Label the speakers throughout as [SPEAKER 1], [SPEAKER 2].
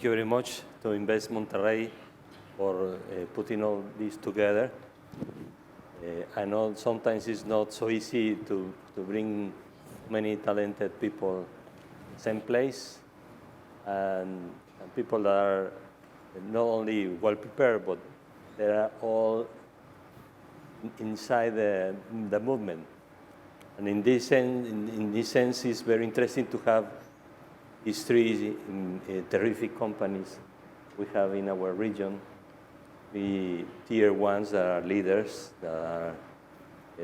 [SPEAKER 1] thank you very much to Invest Monterrey for putting all this together. I know sometimes it's not so easy to bring many talented people same place and people that are not only well prepared, but they are all inside the movement. And in this sense, it's very interesting to have these three terrific companies we have in our region. The tier ones that are leaders, that are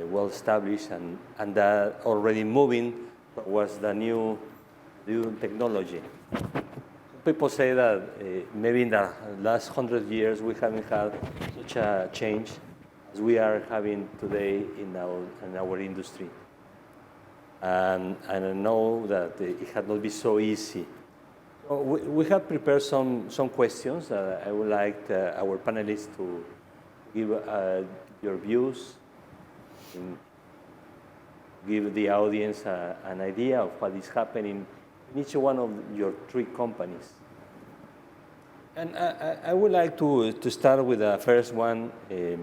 [SPEAKER 1] well established, and that are already moving towards the new technology. People say that maybe in the last 100 years we haven't had such a change as we are having today in our industry. And I know that it had not been so easy. So we have prepared some questions that I would like our panelists to give your views, and give the audience an idea of what is happening in each one of your three companies. And I would like to start with the first one. It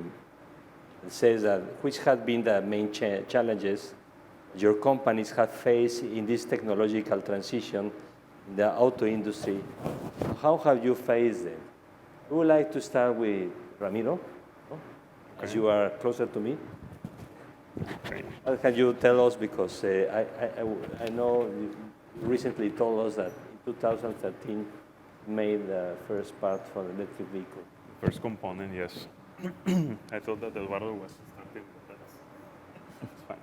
[SPEAKER 1] says that which have been the main challenges your companies have faced in this technological transition in the auto industry. How have you faced them? I would like to start with Ramiro, as you are closer to me. What can you tell us? Because I know you recently told us that in 2013 you made the first part for the electric vehicle.
[SPEAKER 2] First component, yes. I thought that Eduardo was starting, but that's fine.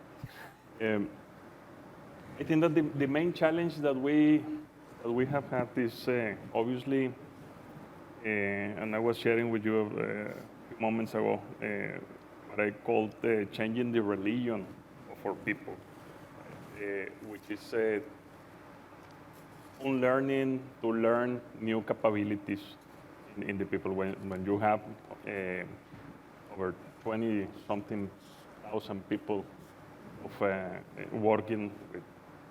[SPEAKER 2] I think that the main challenge that we have had is obviously, and I was sharing with you a few moments ago, what I called changing the religion of our people, which is unlearning to learn new capabilities in the people. When you have over 20-something thousand people working with,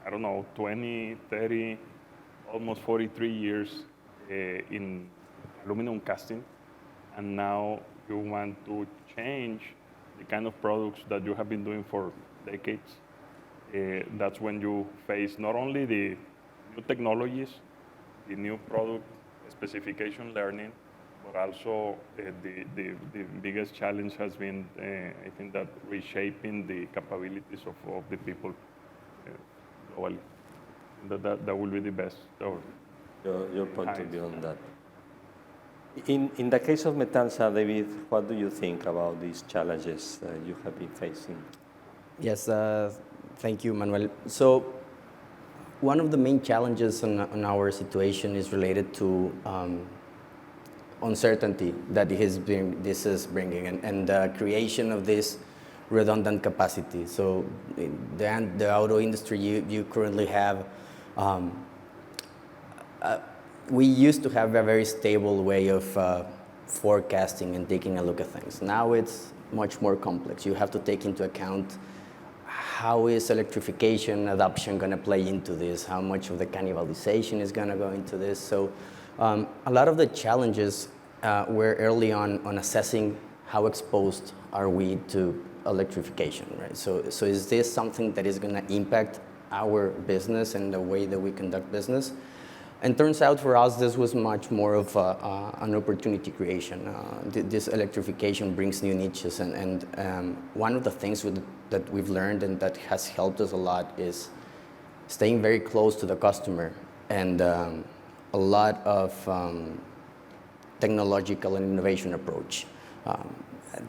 [SPEAKER 2] I don't know, 20, 30, almost 43 years in aluminum casting, and now you want to change the kind of products that you have been doing for decades. That's when you face not only the new technologies, the new product specification learning, but also the biggest challenge has been, I think, that reshaping the capabilities of the people globally. That will be the best.
[SPEAKER 1] Your point of view on that. In the case of Metalsa, David, what do you think about these challenges you have been facing?
[SPEAKER 3] Yes, thank you, Manuel. So one of the main challenges on our situation is related to uncertainty that this is bringing, and the creation of this redundant capacity. So the auto industry, you currently have, we used to have a very stable way of forecasting and taking a look at things. Now it's much more complex. You have to take into account how is electrification adoption going to play into this, how much of the cannibalization is going to go into this. So a lot of the challenges were early on assessing how exposed are we to electrification, right? So is this something that is going to impact our business and the way that we conduct business? And turns out for us, this was much more of an opportunity creation. This electrification brings new niches, and one of the things that we've learned and that has helped us a lot is staying very close to the customer, and a lot of technological and innovation approach.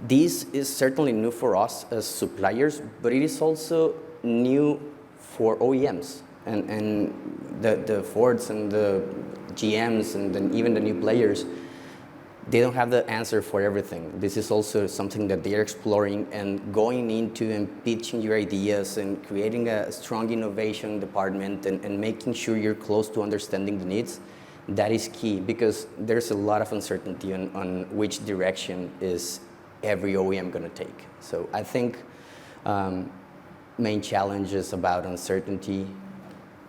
[SPEAKER 3] This is certainly new for us as suppliers, but it is also new for OEMs. And the Fords and the GMs and then even the new players, they don't have the answer for everything. This is also something that they're exploring and going into and pitching your ideas and creating a strong innovation department and making sure you're close to understanding the needs. That is key, because there's a lot of uncertainty on which direction is every OEM going to take. So I think main challenge is about uncertainty,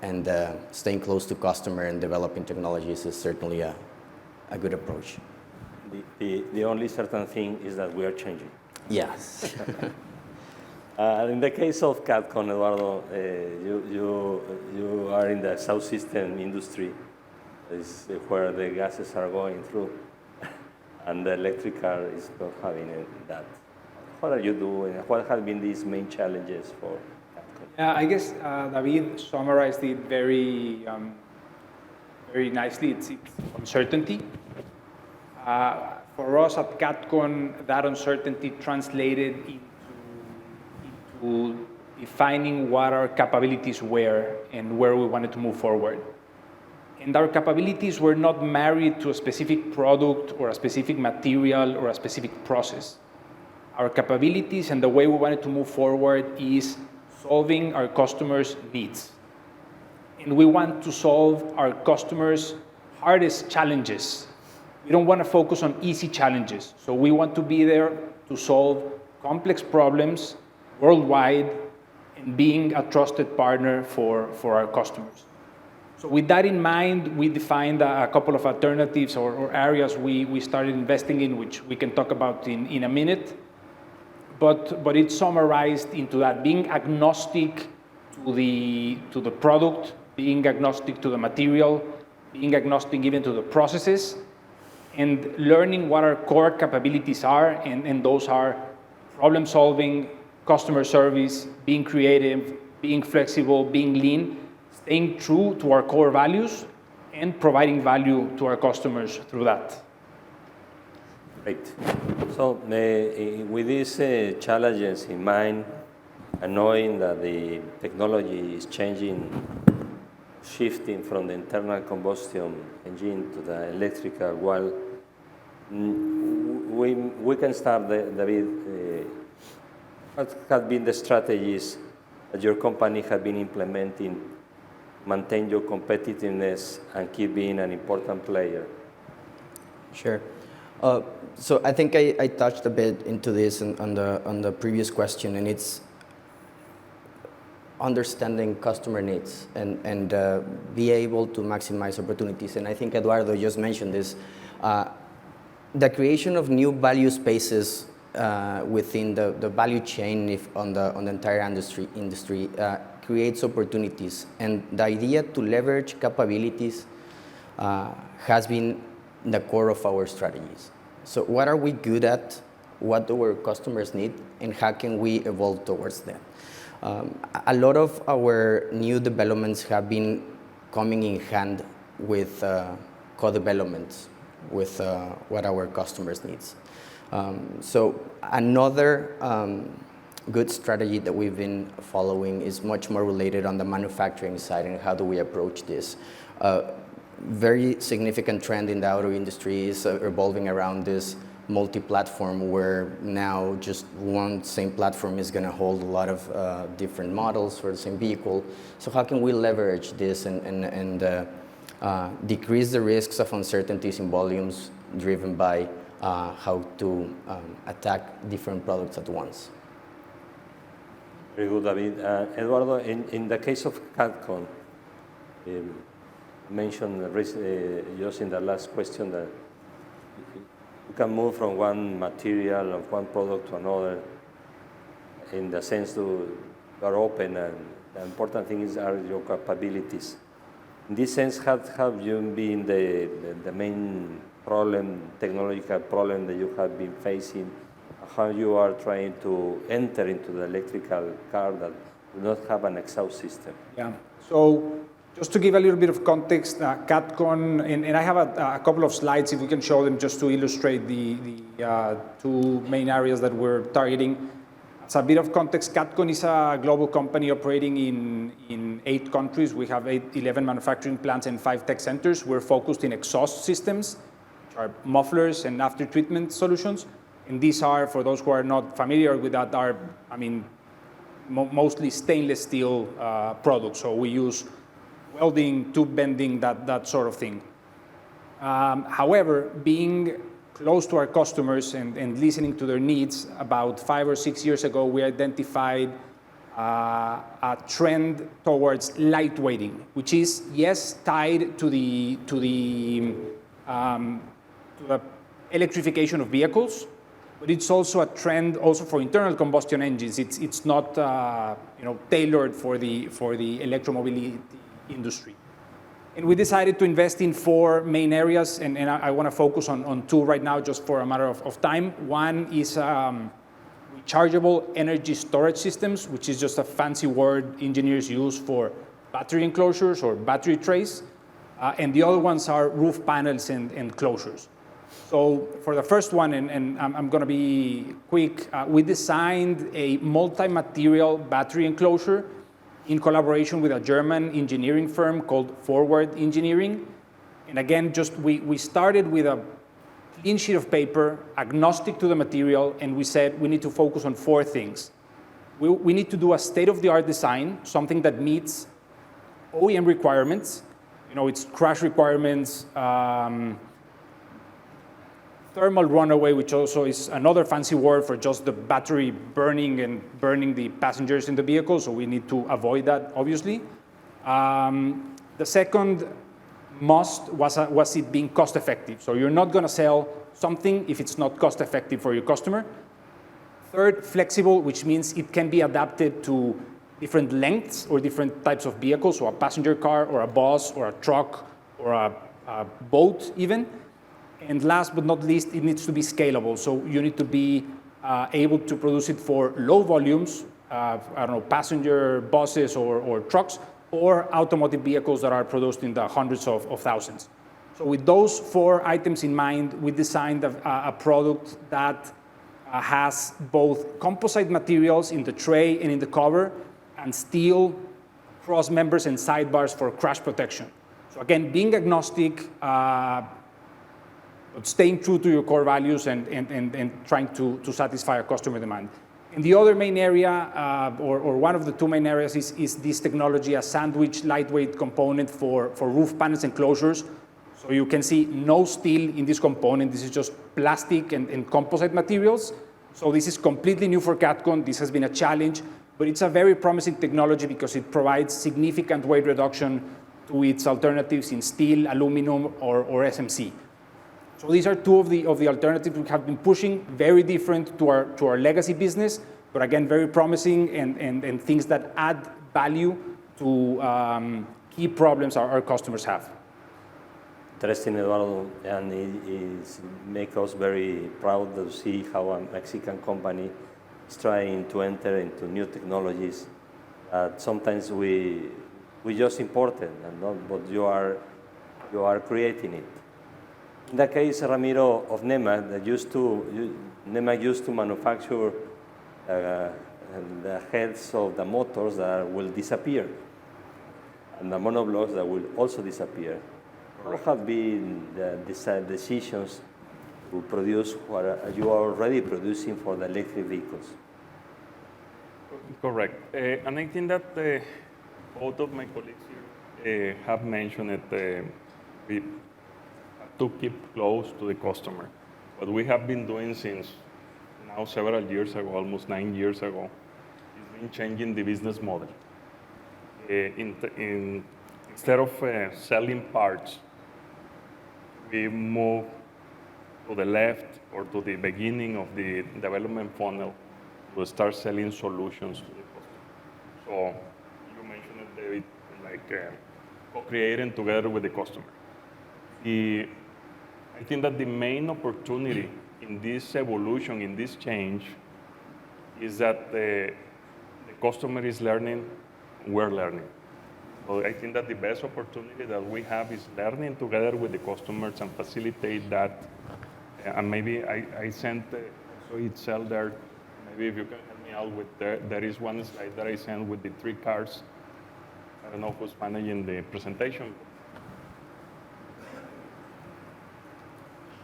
[SPEAKER 3] and staying close to customer and developing technologies is certainly a a good approach.
[SPEAKER 1] The only certain thing is that we are changing.
[SPEAKER 3] Yes.
[SPEAKER 1] In the case of Catcon, Eduardo, you are in the South System industry, is where the gases are going through, and the electric car is not having that. What are you doing? What have been these main challenges for Catcon?
[SPEAKER 4] I guess David summarized it very nicely. It's uncertainty. For us at Catcon, that uncertainty translated into defining what our capabilities were and where we wanted to move forward. And our capabilities were not married to a specific product or a specific material or a specific process. Our capabilities and the way we wanted to move forward is solving our customers' needs. And we want to solve our customers' hardest challenges. We don't want to focus on easy challenges. So we want to be there to solve complex problems worldwide and being a trusted partner for our customers. So with that in mind, we defined a couple of alternatives or areas we started investing in, which we can talk about in a minute. But it's summarized into that, being agnostic to the product, being agnostic to the material, being agnostic even to the processes, and learning what our core capabilities are, and those are problem solving, customer service, being creative, being flexible, being lean, staying true to our core values, and providing value to our customers through that.
[SPEAKER 1] Great. So with these challenges in mind, and knowing that the technology is changing, shifting from the internal combustion engine to the electrical one, we can start, David. What have been the strategies that your company has been implementing, maintain your competitiveness and keep being an important player?
[SPEAKER 3] Sure. So I think I touched a bit into this on the previous question, and it's understanding customer needs and be able to maximize opportunities. And I think Eduardo just mentioned this. The creation of new value spaces within the value chain on the entire industry creates opportunities. And the idea to leverage capabilities has been the core of our strategies. So what are we good at? What do our customers need? And how can we evolve towards that? A lot of our new developments have been coming in hand with co-developments with what our customers needs. So another good strategy that we've been following is much more related on the manufacturing side and how do we approach this. Very significant trend in the auto industry is revolving around this multi-platform, where now just one same platform is going to hold a lot of different models for the same vehicle. So how can we leverage this and decrease the risks of uncertainties in volumes driven by how to attack different products at once?
[SPEAKER 1] Very good, David. Eduardo, in the case of Catcon, mentioned just in the last question that you can move from one material of one product to another, in the sense you are open, and the important thing are your capabilities. In this sense, have you been the main problem, technological problem that you have been facing? How you are trying to enter into the electrical car that do not have an exhaust system?
[SPEAKER 4] Yeah. So just to give a little bit of context, Catcon, and I have a couple of slides if we can show them just to illustrate the two main areas that we're targeting. As a bit of context, Catcon is a global company operating in 8 countries. We have 11 manufacturing plants and 5 tech centers. We're focused in exhaust systems, which are mufflers and after-treatment solutions. And these are, for those who are not familiar with that, are, mostly stainless steel products. So we use welding, tube bending, that sort of thing. However, being close to our customers and listening to their needs, about 5 or 6 years ago, we identified a trend towards lightweighting, which is, yes, tied to the to the electrification of vehicles, but it's also a trend also for internal combustion engines. It's not tailored for the electromobility industry. And we decided to invest in 4 main areas, and I want to focus on 2 right now just for a matter of time. One is rechargeable energy storage systems, which is just a fancy word engineers use for battery enclosures or battery trays. And the other ones are roof panels and closures. So for the first one, and I'm going to be quick, we designed a multi-material battery enclosure in collaboration with a German engineering firm called Forward Engineering. And again, we started with a clean sheet of paper, agnostic to the material, and we said we need to focus on 4 things. We need to do a state-of-the-art design, something that meets OEM requirements. It's crash requirements, thermal runaway, which also is another fancy word for just the battery burning the passengers in the vehicle, so we need to avoid that, obviously. The second must was it being cost effective. So you're not going to sell something if it's not cost effective for your customer. Third, flexible, which means it can be adapted to different lengths or different types of vehicles, so a passenger car or a bus or a truck or a boat even. And last but not least, it needs to be scalable. So you need to be able to produce it for low volumes, passenger buses or trucks, or automotive vehicles that are produced in the hundreds of thousands. So with those 4 items in mind, we designed a product that has both composite materials in the tray and in the cover, and steel cross members and sidebars for crash protection. So again, being agnostic, but staying true to your core values and trying to satisfy a customer demand. And the other main area, or one of the 2 main areas, is this technology, a sandwich lightweight component for roof panels and closures. So you can see no steel in this component. This is just plastic and composite materials. So this is completely new for Catcon. This has been a challenge, but it's a very promising technology because it provides significant weight reduction to its alternatives in steel, aluminum, or SMC. So these are 2 of the alternatives we have been pushing, very different to our legacy business, but again, very promising and things that add value to key problems our customers have.
[SPEAKER 1] Interesting, Eduardo, and it makes us very proud to see how a Mexican company is trying to enter into new technologies. Sometimes we just import it, but you are creating it. In the case, Ramiro, of Nemak, Nemak used to manufacture the heads of the motors that will disappear, and the monoblocks that will also disappear. What have been the decisions to produce what you are already producing for the electric vehicles?
[SPEAKER 2] Correct. And I think that both of my colleagues here have mentioned it. We have to keep close to the customer. What we have been doing since now several years ago, almost 9 years ago, is been changing the business model. Instead of selling parts, we move to the left or to the beginning of the development funnel to start selling solutions to the customer. So you mentioned it, David, like co-creating together with the customer. I think that the main opportunity in this evolution, in this change, is that the customer is learning, we're learning. So I think that the best opportunity that we have is learning together with the customers and facilitate that. And maybe I sent so itself there. Maybe if you can help me out with there is one slide that I sent with the 3 cars. I don't know who's managing the presentation.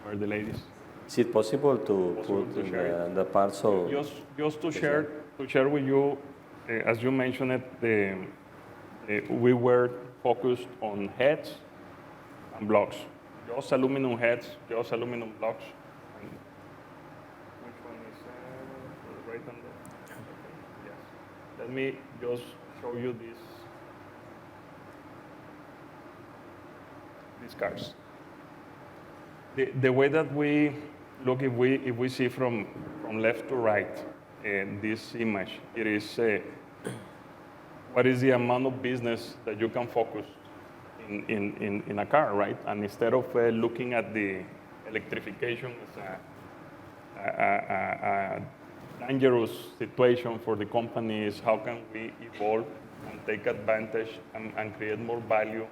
[SPEAKER 2] Where are the ladies?
[SPEAKER 1] Is it possible to put in the parts of...
[SPEAKER 2] Just to share with you, as you mentioned it, we were focused on heads and blocks. Just aluminum heads, just aluminum blocks. And which one is right on there? Yes. Let me just show you these cars. The way that we look, if we see from left to right, this image, it is what is the amount of business that you can focus in a car, right? And instead of looking at the electrification as a dangerous situation for the companies, how can we evolve and take advantage and create more value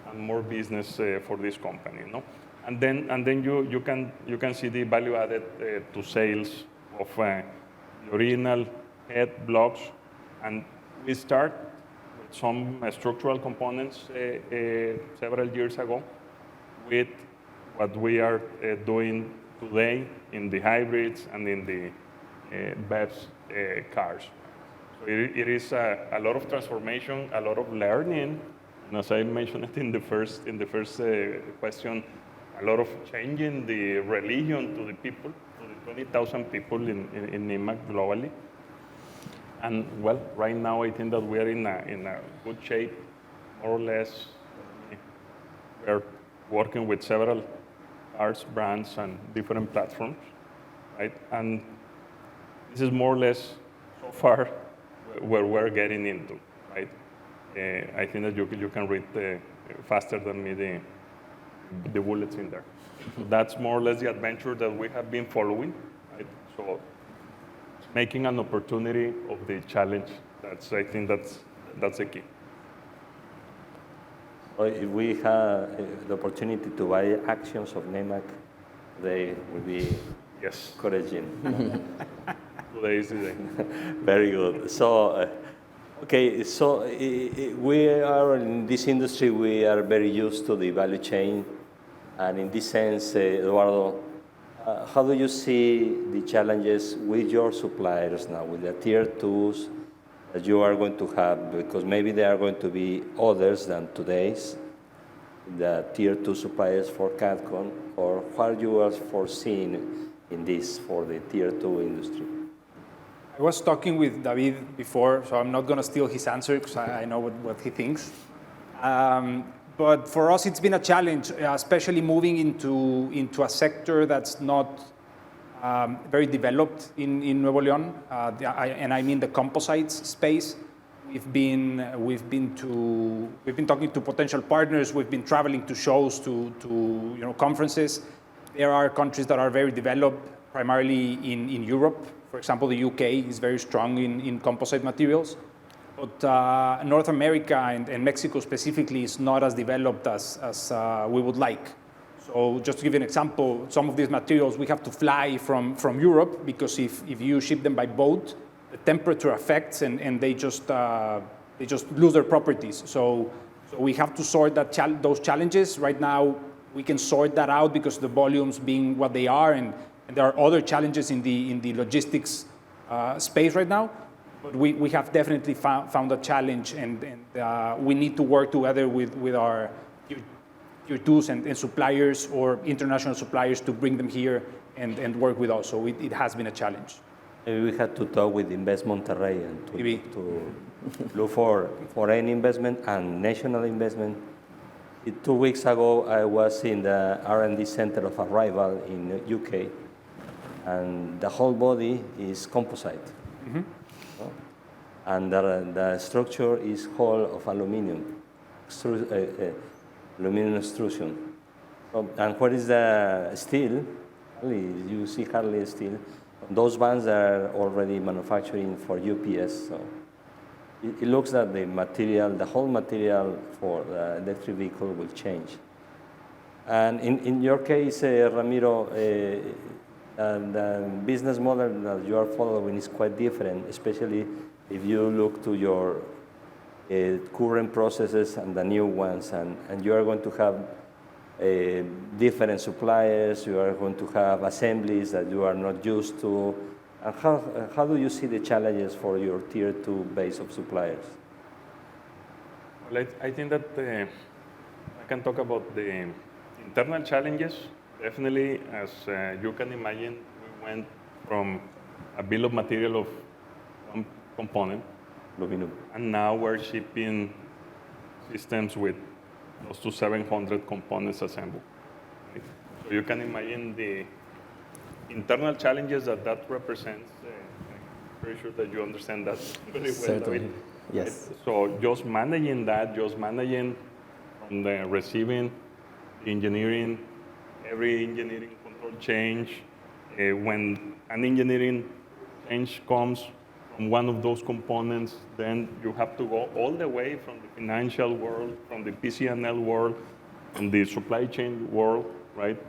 [SPEAKER 2] and more business for this company, no? And then you can see the value added to sales of the original head blocks, and we start with some structural components several years ago with what we are doing today in the hybrids and in the BEVs cars. So it is a lot of transformation, a lot of learning, and as I mentioned it in the first question, a lot of changing the religion to the people, to the 20,000 people in Nemak globally. And well, right now I think that we are in a good shape, more or less. We are working with several cars, brands, and different platforms, right? And this is more or less so far where we're getting into, right? I think that you can read faster than me the bullets in there. So that's more or less the adventure that we have been following, right? So making an opportunity of the challenge, I think that's the key.
[SPEAKER 1] If we have the opportunity to buy actions of Nemak, they will be
[SPEAKER 2] Yes,
[SPEAKER 1] encouraging.
[SPEAKER 2] today is the day.
[SPEAKER 1] Very good. So, okay, so we are in this industry, we are very used to the value chain. And in this sense, Eduardo, how do you see the challenges with your suppliers now, with the tier twos that you are going to have? Because maybe there are going to be others than today's, the tier two suppliers for Catcon, or what you are foreseeing in this for the tier two industry?
[SPEAKER 4] I was talking with David before, so I'm not going to steal his answer because I know what he thinks. But for us, it's been a challenge, especially moving into a sector that's not very developed in Nuevo León, and I mean the composites space. We've been talking to potential partners. We've been traveling to shows, to conferences. There are countries that are very developed, primarily in Europe. For example, the UK is very strong in composite materials. But North America and Mexico specifically is not as developed as we would like. So just to give you an example, some of these materials we have to fly from Europe because if you ship them by boat, the temperature affects and they just lose their properties. So we have to sort those challenges. Right now we can sort that out because the volumes being what they are, and there are other challenges in the logistics space right now. But we have definitely found a challenge, and we need to work together with our tier twos and suppliers or international suppliers to bring them here and work with us. So it has been a challenge.
[SPEAKER 1] Maybe we had to talk with Invest Monterrey and to look for foreign investment and national investment. 2 weeks ago, I was in the R&D center of Arrival in the UK, and the whole body is composite. Mm-hmm. And the structure is whole of aluminum, aluminum extrusion. And what is the steel? You see hardly steel. Those vans are already manufacturing for UPS. So it looks that the whole material for the electric vehicle will change. And in your case, Ramiro, the business model that you are following is quite different, especially if you look to your current processes and the new ones, and you are going to have different suppliers, you are going to have assemblies that you are not used to. And how do you see the challenges for your tier two base of suppliers?
[SPEAKER 2] Well, I think that I can talk about the internal challenges. Definitely, as you can imagine, we went from a bill of material of one component, aluminum, and now we're shipping systems with close to 700 components assembled. Right? So So you can imagine the internal challenges that represents. I'm pretty sure that you understand that very well,
[SPEAKER 3] Certainly.
[SPEAKER 2] David.
[SPEAKER 3] Yes.
[SPEAKER 2] So just managing that, just managing from the receiving, the engineering, every engineering control change, when an engineering change comes from one of those components, then you have to go all the way from the financial world, from the PCNL world, from the supply chain world, right?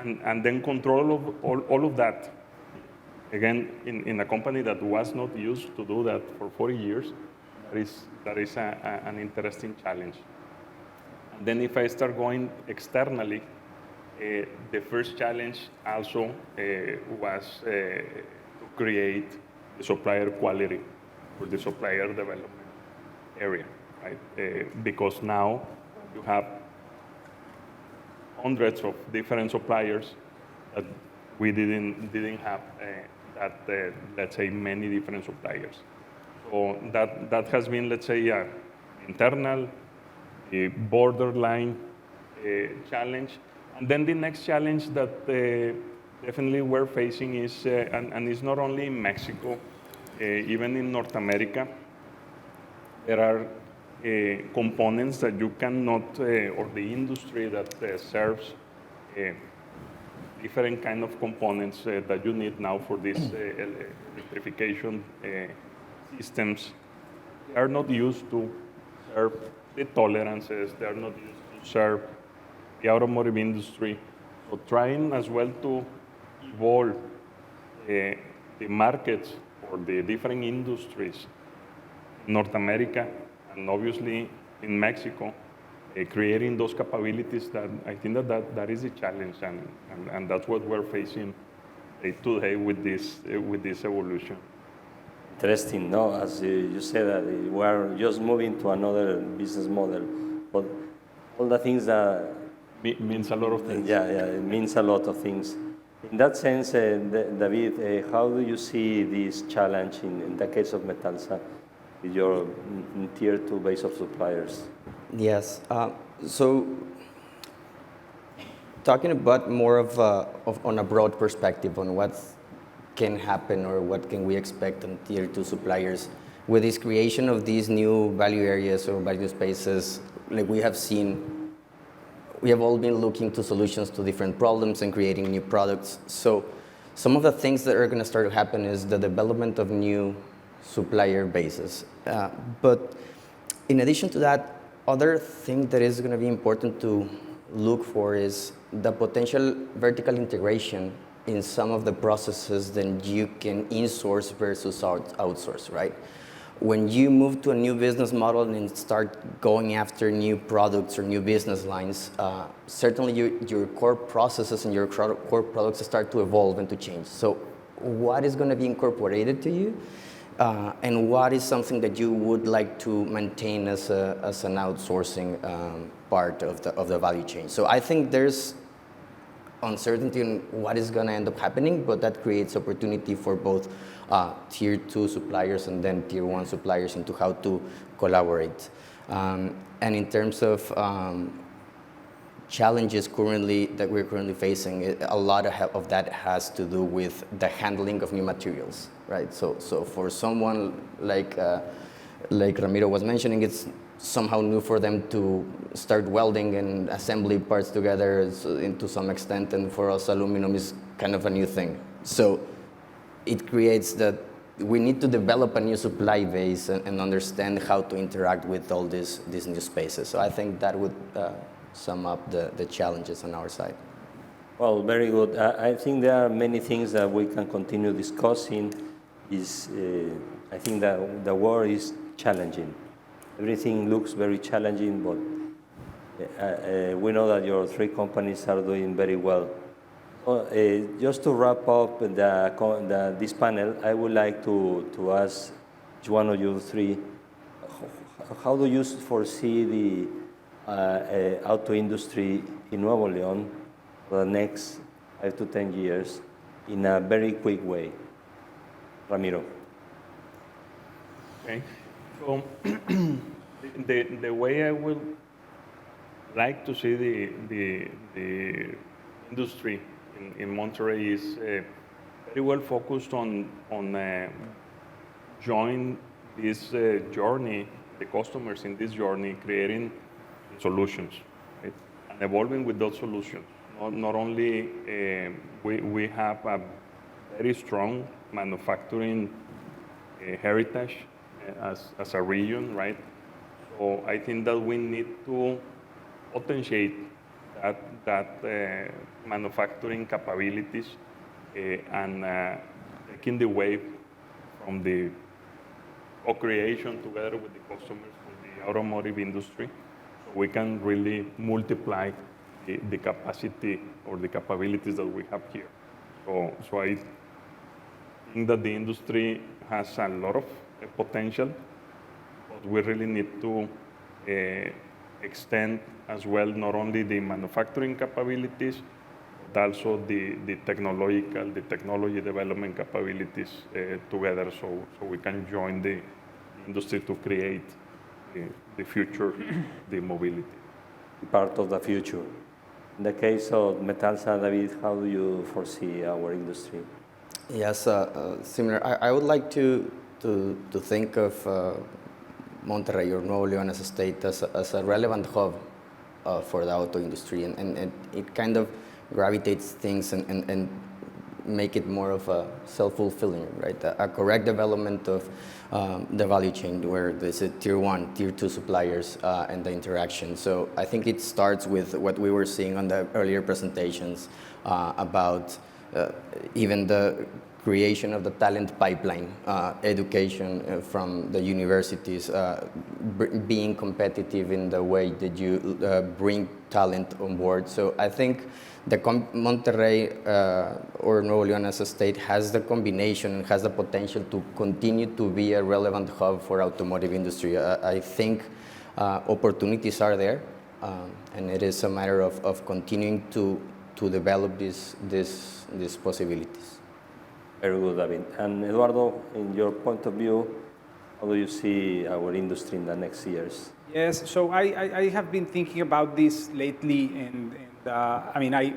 [SPEAKER 2] And then control of all of that. Again, in a company that was not used to do that for 40 years, that is an interesting challenge. And then if I start going externally, the first challenge also was to create the supplier quality or the supplier development area, right? Because now you have hundreds of different suppliers that we didn't have let's say, many different suppliers. So that has been, let's say, an internal, a borderline challenge. And then the next challenge that definitely we're facing is, and it's not only in Mexico, even in North America, there are components that you cannot, or the industry that serves different kind of components that you need now for this electrification systems are not used to serve the tolerances, they are not used to serve the automotive industry. So trying as well to evolve the markets for the different industries in North America and obviously in Mexico, creating those capabilities, that I think that is a challenge, and that's what we're facing today with this evolution.
[SPEAKER 1] Interesting, no? As you said, that we are just moving to another business model, but all the things that
[SPEAKER 2] Means a lot of things.
[SPEAKER 1] yeah, it means a lot of things. In that sense, David, how do you see this challenge in the case of Metalsa with your tier 2 base of suppliers?
[SPEAKER 3] Yes. So talking about more of on a broad perspective on what can happen or what can we expect on tier 2 suppliers with this creation of these new value areas or value spaces, like we have seen, we have all been looking to solutions to different problems and creating new products. So some of the things that are going to start to happen is the development of new supplier bases. But in addition to that, other thing that is going to be important to look for is the potential vertical integration in some of the processes that you can in-source versus outsource, right? When you move to a new business model and start going after new products or new business lines, certainly your core processes and your core products start to evolve and to change. So what is going to be incorporated to you? And what is something that you would like to maintain as an outsourcing part of the value chain? So I think there's uncertainty on what is going to end up happening, but that creates opportunity for both tier 2 suppliers and then tier 1 suppliers into how to collaborate. And in terms of challenges that we're currently facing, a lot of that has to do with the handling of new materials, right? So for someone like Ramiro was mentioning, it's somehow new for them to start welding and assembly parts together to some extent, and for us, aluminum is kind of a new thing. So it creates that we need to develop a new supply base and understand how to interact with all these new spaces. So I think that would sum up the challenges on our side.
[SPEAKER 1] Well, very good. I think there are many things that we can continue discussing. I think that the world is challenging. Everything looks very challenging, but we know that your 3 companies are doing very well. Just to wrap up this panel, I would like to ask each one of you 3, how do you foresee the auto industry in Nuevo León for the next 5 to 10 years in a very quick way? Ramiro.
[SPEAKER 2] Okay. So the way I would like to see the industry in Monterrey is very well focused on join this journey, the customers in this journey, creating solutions, right? And evolving with those solutions. Not only we have a very strong manufacturing heritage as a region, right? So I think that we need to potentiate that manufacturing capabilities and taking the wave from the co-creation together with the customers from the automotive industry, so we can really multiply the capacity or the capabilities that we have here. So I think that the industry has a lot of potential, but we really need to extend as well not only the manufacturing capabilities, but also the technology development capabilities together, so we can join the industry to create the future, the mobility.
[SPEAKER 1] Part of the future. In the case of Metalsa, David, how do you foresee our industry?
[SPEAKER 3] Yes, similar. I would like to think of Monterrey or Nuevo León as a state as a relevant hub for the auto industry, and it kind of gravitates things and make it more of a self-fulfilling, right? A correct development of the value chain where there's a tier 1, tier 2 suppliers and the interaction. So I think it starts with what we were seeing on the earlier presentations about even the creation of the talent pipeline, education from the universities, being competitive in the way that you bring talent on board. So I think the Monterrey or Nuevo León as a state has the combination and has the potential to continue to be a relevant hub for automotive industry. I think opportunities are there, and it is a matter of continuing to develop these possibilities.
[SPEAKER 1] Very good, David. And Eduardo, in your point of view, how do you see our industry in the next years?
[SPEAKER 4] Yes, so I have been thinking about this lately, and I mean, I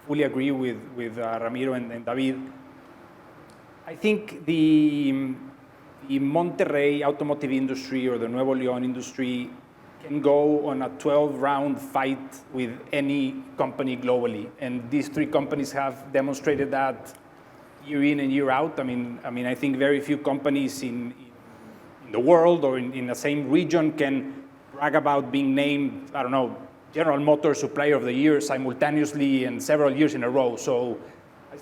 [SPEAKER 4] fully agree with Ramiro and David. I think the Monterrey automotive industry or the Nuevo León industry can go on a 12-round fight with any company globally, and these three companies have demonstrated that year in and year out. I mean, I think very few companies in the world or in the same region can brag about being named, I don't know, General Motors Supplier of the Year simultaneously and several years in a row. So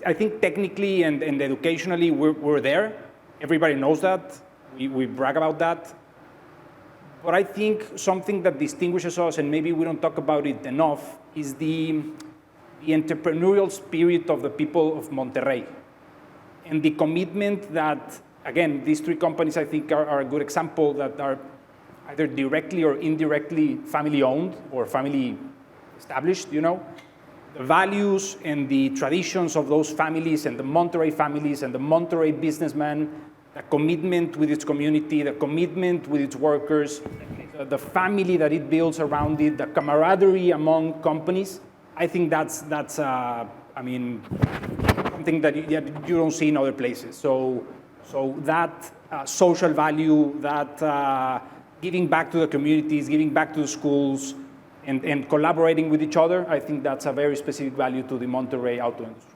[SPEAKER 4] I think technically and educationally we're there. Everybody knows that. We brag about that. But I think something that distinguishes us, and maybe we don't talk about it enough, is the entrepreneurial spirit of the people of Monterrey. And the commitment that, again, these three companies I think are a good example, that are either directly or indirectly family owned or family established, you know. The values and the traditions of those families and the Monterrey families and the Monterrey businessman, the commitment with its community, the commitment with its workers, the family that it builds around it, the camaraderie among companies, I think that's I mean, something that you don't see in other places. So that social value, that giving back to the communities, giving back to the schools, and collaborating with each other, I think that's a very specific value to the Monterrey auto industry.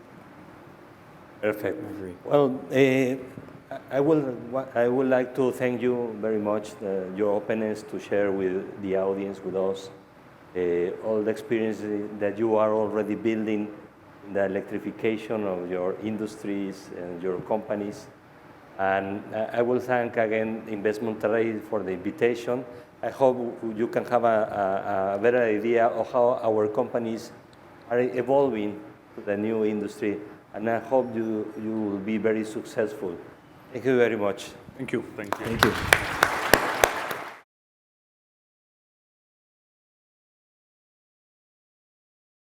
[SPEAKER 1] Perfect. I agree. Well, I would like to thank you very much, your openness to share with the audience, with us, all the experience that you are already building in the electrification of your industries and your companies. And I will thank again Invest Monterrey for the invitation. I hope you can have a better idea of how our companies are evolving to the new industry, and I hope you will be very successful. Thank you very much.
[SPEAKER 4] Thank you.
[SPEAKER 2] Thank you.
[SPEAKER 3] Thank you.